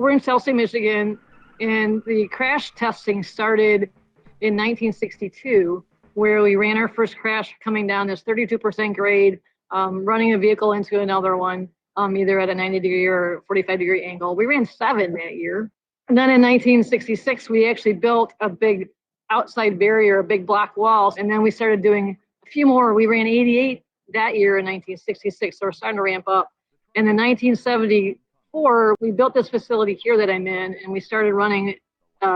we're in Chelsea, Michigan, and the crash testing started in 1962, where we ran our first crash coming down this 32% grade, running a vehicle into another one, either at a 90-degree or 45-degree angle. We ran 7 that year. And then in 1966, we actually built a big outside barrier, a big block wall. And then we started doing a few more. We ran 88 that year in 1966, so we're starting to ramp up. And in 1974, we built this facility here that I'm in, and we started running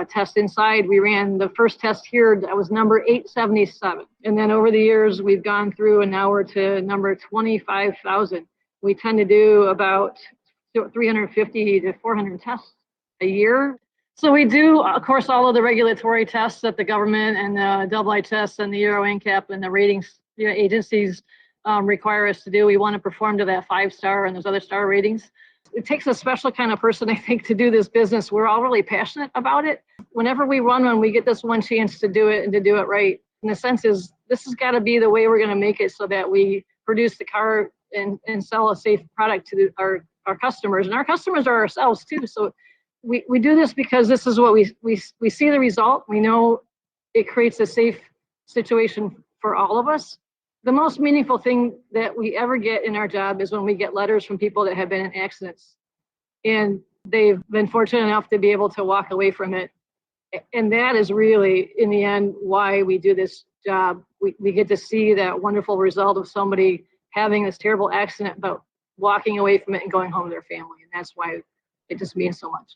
tests inside. We ran the first test here, that was number 877. And then over the years, we've gone through, and now we're to number 25,000. We tend to do about 350 to 400 tests a year. So we do, of course, all of the regulatory tests that the government and the double I tests and the Euro NCAP and the ratings agencies require us to do. We want to perform to that 5-star and those other star ratings. It takes a special kind of person, I think, to do this business. We're all really passionate about it. Whenever we run one, we get this one chance to do it and to do it right. And the sense is, this has got to be the way we're going to make it so that we produce the car and sell a safe product to our customers. And our customers are ourselves too. So we do this because this is what we see the result. We know it creates a safe situation for all of us. The most meaningful thing that we ever get in our job is when we get letters from people that have been in accidents and they've been fortunate enough to be able to walk away from it. And that is really, in the end, why we do this job. We get to see that wonderful result of somebody having this terrible accident, but walking away from it and going home to their family. And that's why it just means so much.